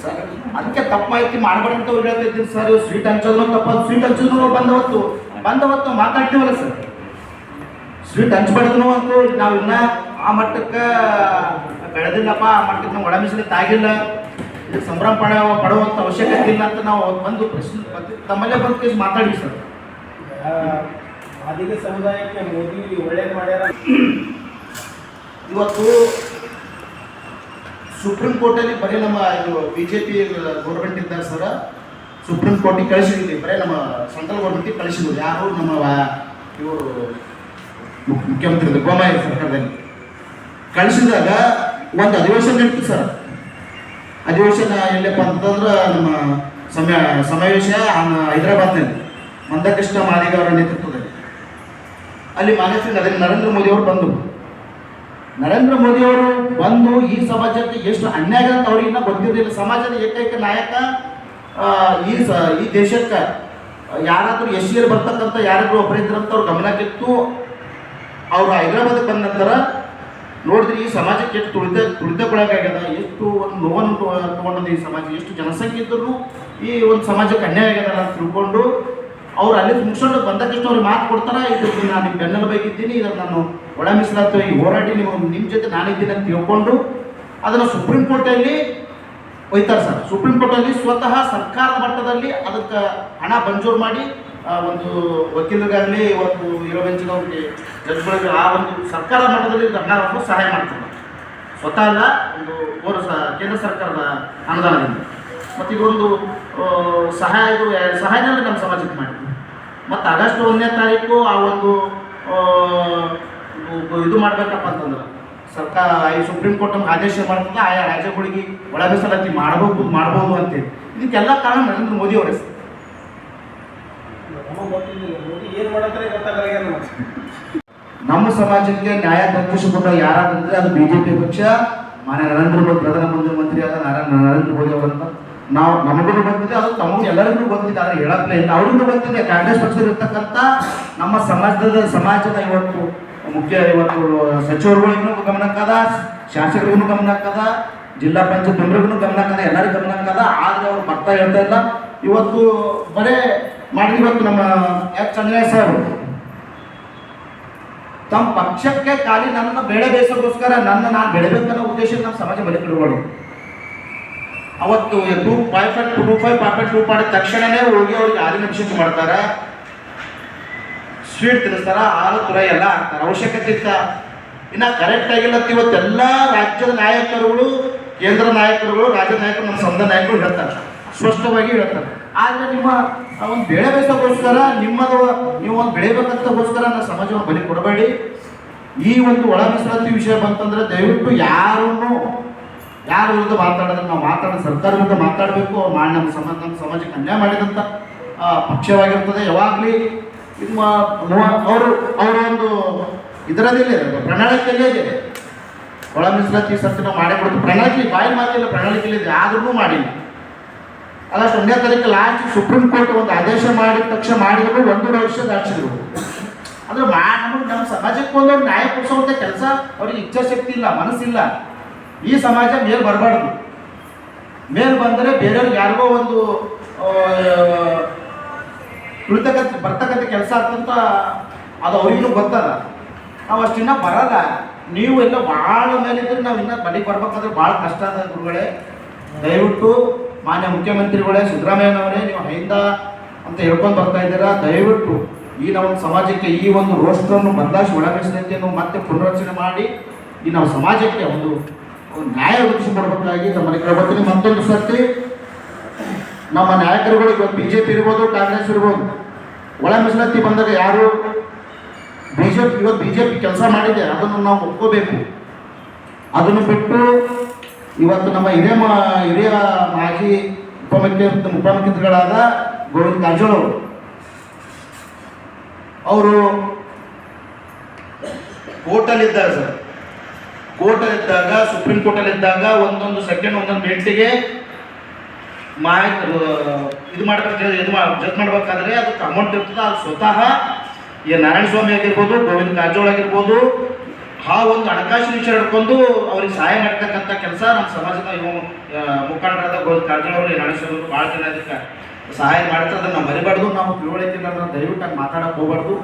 Sir. ಅದಕ್ಕೆ ತಪ್ಪು ಮಾಹಿತಿ ಮಾಡಬೇಡಿ ಅಂತ ಹೇಳ್ತಿದ್ದೀನಿ ಸರ್. ಸ್ವೀಟ್ ಹಂಚೋದು ತಪ್ಪ, ಸ್ವೀಟ್ ಹಂಚೋದು ಬಂದವತ್ತು ಮಾತಾಡ್ತೀವಲ್ಲ ಸರ್. ಸ್ವೀಟ್ ಹಂಚ್ಬಾರ್ದು ಅಂತೂ ನಾವು ಇನ್ನ ಆ ಮಟ್ಟಕ್ಕೆ ಬೆಳೆದಿಲ್ಲಪ್ಪ, ಆ ಮಟ್ಟಕ್ಕೆ ನಾವು ಒಳ ಮೀಸಲಿತ್ತು ಆಗಿಲ್ಲ, ಇದಕ್ಕೆ ಸಂಭ್ರಮ ಪಡುವಂಥ ಅವಶ್ಯಕತೆ ಇಲ್ಲ ಅಂತ ನಾವು ಬಂದು ಪ್ರಶ್ನೆ ತಮ್ಮಲ್ಲೇ ಬಂದು ಕೇಸ್ ಮಾತಾಡಿ ಸರ್. ಮಾದಿಗ ಸಮುದಾಯಕ್ಕೆ ಮೋದಿ ಒಳ್ಳೇದು ಮಾಡ್ಯಾರ. ಇವತ್ತು ಸುಪ್ರೀಂ ಕೋರ್ಟಲ್ಲಿ ಬರೀ ನಮ್ಮ ಇದು BJP ಗೌರ್ಮೆಂಟ್ ಇದ್ದಾರೆ ಸರ್. ಸುಪ್ರೀಂ ಕೋರ್ಟಿಗೆ ಕಳಿಸಿದ್ವಿ, ಬರೀ ನಮ್ಮ ಸೆಂಟ್ರಲ್ ಗೌರ್ಮೆಂಟಿಗೆ ಕಳಿಸಿದ್ವಿ. ಯಾರು ನಮ್ಮ ಇವರು ಮುಖ್ಯಮಂತ್ರಿ ಬೊಮ್ಮಾಯಿ ಸರ್ಕಾರದಲ್ಲಿ ಕಳಿಸಿದಾಗ ಒಂದು ಅಧಿವೇಶನ ನಡೀತು ಸರ್. ಅಧಿವೇಶನ ಎಲ್ಲಪ್ಪ ಅಂತಂದ್ರೆ ನಮ್ಮ ಸಮಾವೇಶ ಹೈದರಾಬಾದ್ನಲ್ಲಿ ಮಂದಕೃಷ್ಣ ಮಾದಿಗ ಅವರ ನೇತೃತ್ವದಲ್ಲಿ. ಅಲ್ಲಿ ಮಾನ್ಯ ಶ್ರೀ ನರೇಂದ್ರ ಮೋದಿ ಅವರು ಬಂದರು. ನರೇಂದ್ರ ಮೋದಿ ಅವರು ಬಂದು ಈ ಸಮಾಜಕ್ಕೆ ಎಷ್ಟು ಅನ್ಯಾಯ ಅಂತ ಅವ್ರಿಗೆ ಗೊತ್ತಿರಲಿಲ್ಲ. ಸಮಾಜದ ಏಕೈಕ ನಾಯಕ ಈ ದೇಶಕ್ಕೆ ಯಾರಾದರೂ ಎಸ್ಸಿಯಲ್ಲಿ ಬರ್ತಕ್ಕಂಥ ಯಾರಾದರೂ ಒಬ್ಬರಿದ್ರಂತ ಅವ್ರು ಗಮನಕ್ಕಿತ್ತು. ಅವರು ಹೈದರಾಬಾದ್ಗೆ ಬಂದ ನಂತರ ನೋಡಿದ್ರೆ ಈ ಸಮಾಜಕ್ಕೆ ಎಷ್ಟು ತುಳಿತಕ್ಕೊಳಗಾಗ್ಯದ, ಎಷ್ಟು ಒಂದು ನೋವನ್ನು ತೊಗೊಂಡದ ಈ ಸಮಾಜ, ಎಷ್ಟು ಜನಸಂಖ್ಯೆ ಇದ್ದರೂ ಈ ಒಂದು ಸಮಾಜಕ್ಕೆ ಅನ್ಯಾಯ ಆಗ್ಯದಲ್ಲ ಅಂತ ತಿಳ್ಕೊಂಡು ಅವ್ರು ಅಲ್ಲಿ ಮುಗಿಸ್ಕೊಂಡು ಬಂದಕ್ಕಷ್ಟು ಅವ್ರಿಗೆ ಮಾತು ಕೊಡ್ತಾರೆ, ಇದು ನಾನು ನಿಮ್ಮ ಬೆನ್ನೆಲುಬಾಗಿದ್ದೀನಿ, ಇದನ್ನು ನಾನು ಒಳ ಮೀಸಲಾತಿ ಹೋರಾಡಿ ನಿಮ್ಮ ಜೊತೆ ನಾನಿದ್ದೀನಿ ಅಂತ ತಿಳ್ಕೊಂಡು ಅದನ್ನು ಸುಪ್ರೀಂ ಕೋರ್ಟಲ್ಲಿ ಒಯ್ತಾರೆ ಸರ್. ಸುಪ್ರೀಂ ಕೋರ್ಟಲ್ಲಿ ಸ್ವತಃ ಸರ್ಕಾರದ ಮಟ್ಟದಲ್ಲಿ ಅದಕ್ಕೆ ಹಣ ಮಂಜೂರು ಮಾಡಿ ಒಂದು ವಕೀಲರಿಗಾಗಲಿ ಇವತ್ತು ಇರೋ ಬೆಂಚಿನವ್ರಿಗೆ ಜಡ್ಜ್ಗಳಿಗೆ ಆ ಒಂದು ಸರ್ಕಾರದ ಮಟ್ಟದಲ್ಲಿ ಹಣವನ್ನು ಸಹಾಯ ಮಾಡ್ತಾರೆ. ಸ್ವತಃ ಅಲ್ಲ, ಒಂದು ಕೇಂದ್ರ ಸರ್ಕಾರದ ಅನುದಾನದಿಂದ. ಮತ್ತು ಇದೊಂದು ಸಹಾಯದಲ್ಲಿ ನಮ್ಮ ಸಮಾಜಕ್ಕೆ ಮಾಡಿದ್ವಿ. ಮತ್ತು ಆಗಸ್ಟ್ 1ನೇ ತಾರೀಕು ಆ ಒಂದು ಇದು ಮಾಡಬೇಕಪ್ಪ ಅಂತಂದ್ರೆ ಸರ್ಕಾರ ಈ ಸುಪ್ರೀಂ ಕೋರ್ಟ್ ನಮ್ಗೆ ಆದೇಶ ಮಾಡ್ತದೆ, ಆಯಾ ರಾಜ್ಯಗಳಿಗೆ ಒಳ ಮೀಸಲಾತಿ ಮಾಡ್ಬೋದು ಅಂತೇಳಿ. ಇದಕ್ಕೆಲ್ಲ ಕಾರಣ ನರೇಂದ್ರ ಮೋದಿ ಅವರೇ ಸರ್. ನಮ್ಮ ಸಮಾಜಕ್ಕೆ ನ್ಯಾಯ ದೊರಕಿಸಿಕೊಂಡ ಯಾರಾದಂದ್ರೆ ಅದು BJP ಪಕ್ಷ, ಮಾನ್ಯ ನರೇಂದ್ರ ಮೋದಿ ಪ್ರಧಾನಮಂತ್ರಿ ಆದ ನರೇಂದ್ರ ಮೋದಿ ಅವರಂತ ನಾವು ನಮಗೂ ಗೊತ್ತಿದೆ, ಅದು ತಮಗೂ ಎಲ್ಲರಿಗೂ ಗೊತ್ತಿದೆ. ಆದರೆ ಹೇಳಪ್ಲೇ ಇಲ್ಲ, ಅವ್ರಿಗೂ ಗೊತ್ತಿದೆ. ಕಾಂಗ್ರೆಸ್ ಪಕ್ಷದಲ್ಲಿರ್ತಕ್ಕಂಥ ನಮ್ಮ ಸಮಾಜದ ಇವತ್ತು ಇವತ್ತು ಸಚಿವರುಗಳಿಗೂ ಗಮನಕ್ಕದ, ಶಾಸಕರಿಗೂ ಗಮನಕ್ಕದ, ಜಿಲ್ಲಾ ಪಂಚಾಯತ್ ಮೆಂಬರ್ಗೂ ಗಮನಕ್ಕದ, ಎಲ್ಲರಿಗೂ ಗಮನಕ್ಕದ. ಆದರೆ ಅವ್ರು ಬರ್ತಾ ಹೇಳ್ತಾ ಇಲ್ಲ. ಇವತ್ತು ಬರೇ ಮಾಡಿದ್ವಿ. ಇವತ್ತು ನಮ್ಮ ಚಂದ್ರಯ್ಯ ಸರ್ ತಮ್ಮ ಪಕ್ಷಕ್ಕೆ ಖಾಲಿ ನನ್ನ ಬೇಡ ಬೇಸೋಗೋಸ್ಕರ ನಾನು ಬೆಳಿಬೇಕನ್ನೋ ಉದ್ದೇಶ ನಮ್ಮ ಸಮಾಜ ಬಲಿಪಿಡುವಳು. ಅವತ್ತು 2.25 ಮಾಡಿದ ತಕ್ಷಣನೇ ಹೋಗಿ ಅವ್ರಿಗೆ ಹಾಲಿನ ಅಭಿಷೇಕ ಮಾಡ್ತಾರೆ, ಸ್ವೀಟ್ ತಿನ್ನಿಸ್ತಾರ, ಹಾಲು ತುರ ಎಲ್ಲ ಹಾಕ್ತಾರೆ. ಅವಶ್ಯಕತೆ ಇತ್ತ ಇನ್ನು ಕರೆಕ್ಟ್ ಆಗಿಲ್ಲ. ಇವತ್ತೆಲ್ಲ ರಾಜ್ಯದ ನಾಯಕರುಗಳು, ಕೇಂದ್ರ ನಾಯಕರುಗಳು, ರಾಜ್ಯದ ನಾಯಕರು, ನಮ್ಮ ಸಂಘದ ನಾಯಕರು ಹೇಳ್ತಾರೆ, ಸ್ಪಷ್ಟವಾಗಿ ಹೇಳ್ತಾರೆ. ಆದರೆ ನಿಮ್ಮ ಒಂದು ಬೆಳೆ ಬೇಸೋಗೋಸ್ಕರ ನೀವು ಒಂದು ಬೆಳಿಬೇಕಂತಗೋಸ್ಕರ ನಮ್ಮ ಸಮಾಜವನ್ನು ಬಲಿ ಕೊಡಬೇಡಿ. ಈ ಒಂದು ಒಳ ಮೀಸಲಾತಿ ವಿಷಯ ಬಂತಂದ್ರೆ ದಯವಿಟ್ಟು ಯಾರ ವಿರುದ್ಧ ಮಾತಾಡಿದ್ರೆ ನಾವು ಸರ್ಕಾರ ವಿರುದ್ಧ ಮಾತಾಡಬೇಕು. ನಮ್ಮ ಸಮಾಜಕ್ಕೆ ಅನ್ಯಾಯ ಮಾಡಿದಂಥ ಪಕ್ಷವಾಗಿರ್ತದೆ. ಯಾವಾಗಲಿ ಅವರ ಒಂದು ಇದರದಿಲ್ಲ, ಪ್ರಣಾಳಿಕೆಯಲ್ಲೇ ಇದೆ. ಒಳ ಮೀಸಲಾತಿ ಸರ್ಕಾರ ನಾವು ಮಾಡಿಕೊಡ್ತೀವಿ, ಪ್ರಣಾಳಿಕೆ ಬಾಯಿ ಮಾತಿಲ್ಲ, ಪ್ರಣಾಳಿಕೆಯಲ್ಲಿದೆ. ಆದ್ರೂ ಮಾಡಿಲ್ಲ. ಆಗಸ್ಟ್ 1ನೇ ತಾರೀಕು ಲಾಸ್ಟ್ ಸುಪ್ರೀಂ ಕೋರ್ಟ್ ಒಂದು ಆದೇಶ ಮಾಡಿದ ತಕ್ಷಣ ಮಾಡಿದ್ರು 1.5 ವರ್ಷ ದಾಟಿಸಿದ್ರು. ಅಂದ್ರೆ ನಮ್ಮ ಸಮಾಜಕ್ಕೆ ಒಂದೊಂದು ನ್ಯಾಯ ಕೊಡಿಸುವಂಥ ಕೆಲಸ ಅವ್ರಿಗೆ ಇಚ್ಛಾಶಕ್ತಿ ಇಲ್ಲ, ಮನಸ್ಸಿಲ್ಲ. ಈ ಸಮಾಜ ಮೇಲ್ ಬರಬಾರ್ದು. ಮೇಲ್ ಬಂದರೆ ಬೇರೆಯವ್ರಿಗೆ ಯಾರಿಗೋ ಒಂದು ಬರ್ತಕ್ಕಂಥ ಕೆಲಸ ಆಗ್ತಂತ ಅದು ಅವ್ರಿಗೂ ಗೊತ್ತದ. ನಾವು ಅಷ್ಟಿನ್ನ ಬರಲ್ಲ. ನೀವು ಎಲ್ಲ ಭಾಳ ಮೇಲಿದ್ರೆ ನಾವು ಇನ್ನೂ ಬಲಿಗೆ ಬರ್ಬೇಕಾದ್ರೆ ಭಾಳ ಕಷ್ಟ ಅದ ಗುರುಗಳೇ. ದಯವಿಟ್ಟು ಮಾನ್ಯ ಮುಖ್ಯಮಂತ್ರಿಗಳೇ, ಸಿದ್ದರಾಮಯ್ಯನವರೇ, ನೀವು ಹೈಂದ ಅಂತ ಹೇಳ್ಕೊಂಡು ಬರ್ತಾ ಇದ್ದೀರಾ. ದಯವಿಟ್ಟು ಈ ನಮ್ಮ ಸಮಾಜಕ್ಕೆ ಈ ಒಂದು ರೋಸ್ಟರನ್ನು ಬದಲಾಯಿಸಿ ಒಳ ಮೀಸಲಾತಿಯನ್ನು ಮತ್ತೆ ಪುನರ್ರಚನೆ ಮಾಡಿ ಈ ನಮ್ಮ ಸಮಾಜಕ್ಕೆ ಒಂದು ನ್ಯಾಯ ಒದಗಿಸಿಕೊಡ್ಬೇಕಾಗಿ ನಮ್ಮಲ್ಲಿ ಕೇಳ್ಕೊತೀನಿ. ಮತ್ತೊಂದು ಸರ್ತಿ ನಮ್ಮ ನಾಯಕರುಗಳು ಇವತ್ತು BJP ಇರ್ಬೋದು, ಕಾಂಗ್ರೆಸ್ ಇರ್ಬೋದು, ಒಳ ಮೀಸಲಾತಿ ಬಂದಾಗ ಯಾರು BJP ಕೆಲಸ ಮಾಡಿದೆ ಅದನ್ನು ನಾವು ಒಪ್ಕೋಬೇಕು. ಅದನ್ನು ಬಿಟ್ಟು ಇವತ್ತು ನಮ್ಮ ಹಿರಿಯ ಮಾಜಿ ಉಪಮುಖ್ಯಮಂತ್ರಿಗಳಾದ ಗೋವಿಂದ ಕಾರಜೋಳ ಅವರು ಕೋರ್ಟಲ್ಲಿದ್ದಾಗ ಸರ್, ಕೋರ್ಟಲ್ಲಿದ್ದಾಗ ಸುಪ್ರೀಂ ಕೋರ್ಟಲ್ಲಿದ್ದಾಗ ಒಂದೊಂದು ಸೆಕೆಂಡ್ ಒಂದೊಂದು ಮಿನಿಟಿಗೆ ಇದು ಜಡ್ಜ್ ಮಾಡಬೇಕಾದ್ರೆ ಅದಕ್ಕೆ ಅಮೌಂಟ್ ಇರ್ತದೆ. ಅದು ಸ್ವತಃ ನಾರಾಯಣ ಸ್ವಾಮಿ ಆಗಿರ್ಬೋದು, ಗೋವಿಂದ ಕಾರಜೋಳ ಆಗಿರ್ಬೋದು, ಆ ಒಂದು ಹಣಕಾಸಿನ ವಿಚಾರ ಹಿಡ್ಕೊಂಡು ಅವ್ರಿಗೆ ಸಹಾಯ ಮಾಡ್ತಕ್ಕಂಥ ಕೆಲಸ ನಮ್ಮ ಸಮಾಜದ ಇವ ಮುಖಂಡರಾದ ಕಾರಜೋಳವರು ನಡೆಸೋರು ಭಾಳ ಜನ ಅದಕ್ಕೆ ಸಹಾಯ ಮಾಡ್ತಾರೆ. ಅದನ್ನು ನಾವು ಮರಿಬಾರ್ದು, ನಾವು ತಿಳುವಳಿಕೆ ದಯವಿಟ್ಟು ಮಾತಾಡಕ್ಕೆ ಹೋಗ್ಬಾರ್ದು.